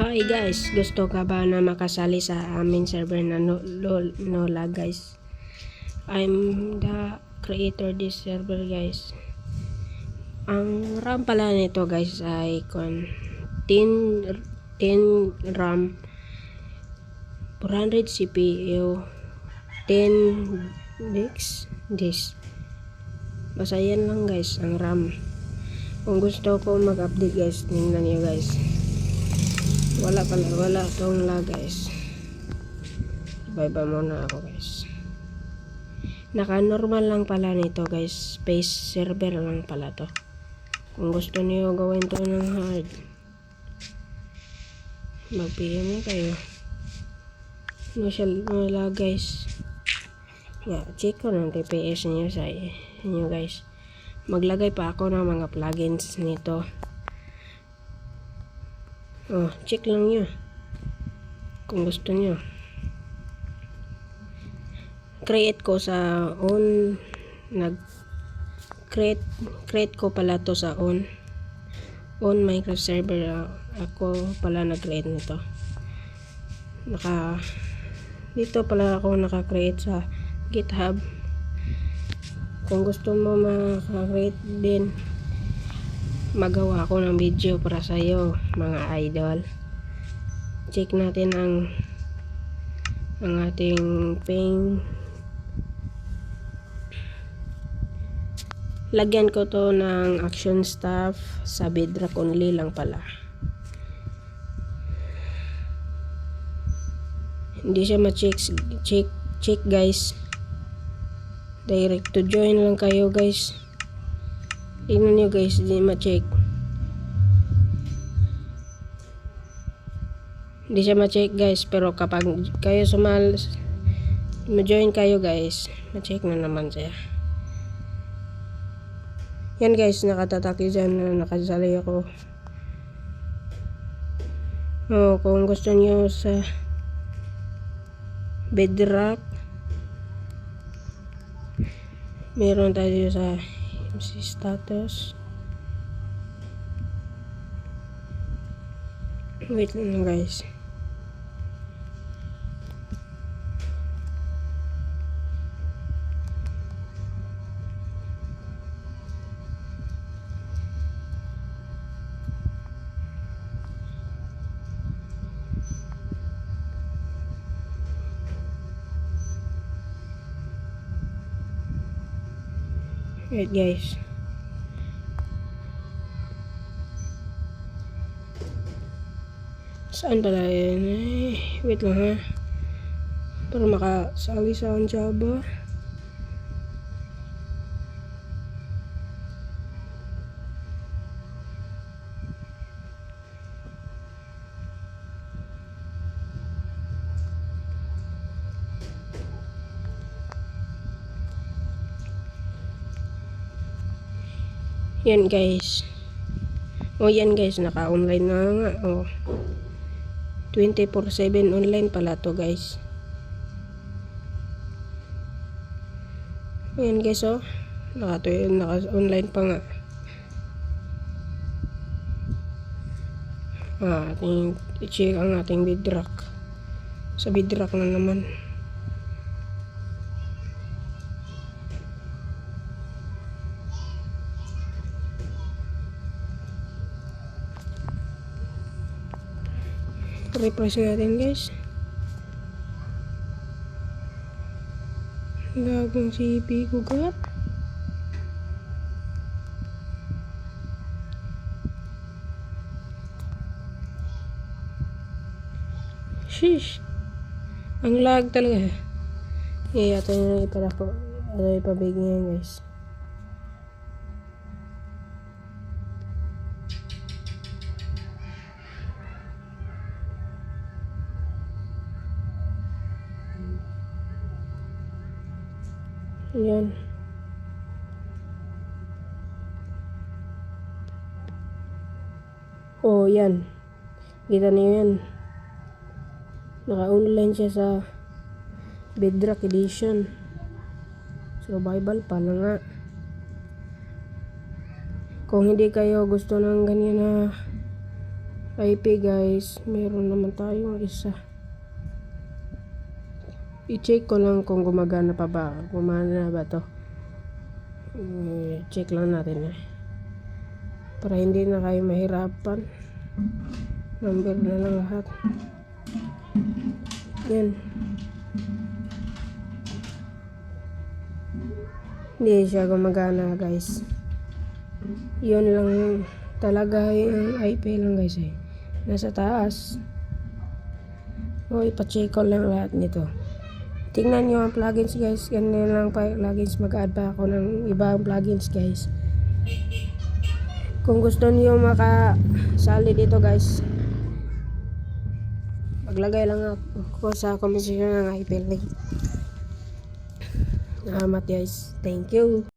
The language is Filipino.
Hi guys, gusto ka ba na makasali sa aming server na Nola guys? I'm the creator this server guys. Ang RAM pala nito guys ay 10 RAM, 400 CPU, 10 disk. Basta yan lang guys ang RAM. Kung gusto ko mag-update guys, tingnan nyo guys. Wala tong lag guys. Bye muna ako guys. Naka normal lang pala nito guys. Space server lang pala to. Kung gusto niyo gawin to ng hard, mag-PM na kayo. Wala guys. Check ko ng TPS niyo sa inyo guys. Maglagay pa ako ng mga plugins nito. Check lang nyo kung gusto nyo. Create ko sa on, create ko pala to sa on Minecraft server. Ako pala nag-create nito. Dito pala ako naka-create sa GitHub. Kung gusto mo maka-create din, magawa ako ng video para sa iyo mga idol. Check natin ang ating ping. Lagyan ko to ng action stuff sa bedrock only lang pala. Hindi siya check guys. Direct to join lang kayo guys. Tingnan nyo guys, hindi ma-check. Hindi siya ma-check guys, pero kapag kayo ma-join kayo guys, ma-check na naman siya. Yan guys, nakatataki dyan na nakasali ako. Kung gusto nyo sa bedrock, meron tayo sa MC status. Wait lang guys. Wait guys. Saan pala yan? Wait lang ha. Para makasali sa Java. Yan guys. Yan guys, naka-online na nga. 24/7 online pala to guys. Ayan guys naka-online pa nga. Ating i-check ang ating bedrock. Sa bedrock na naman. Refresh natin guys. Lagang CP ko gat. Sheesh. Ang lag talaga. Ito yung ipabigyan guys. Yan. Yan. Kita niyo yan. Naka-online siya sa Bedrock Edition. Survival pala nga. Kung hindi kayo gusto ng ganyan na IP guys, meron naman tayong isa. I-check ko lang kung gumagana pa ba. Gumana ba to? Check lang natin para hindi na kayo mahirapan. Number na lang lahat. Yan. Hindi siya gumagana guys. Yun lang talaga yung IP lang guys nasa taas. Ipacheck ko lang lahat nito. Tingnan nyo ang plugins guys. Ganyan lang pa plugins. Mag-add pa ako ng ibang plugins guys. Kung gusto niyo makasali dito guys, maglagay lang ako sa comment section ng IP link. Salamat guys. Thank you.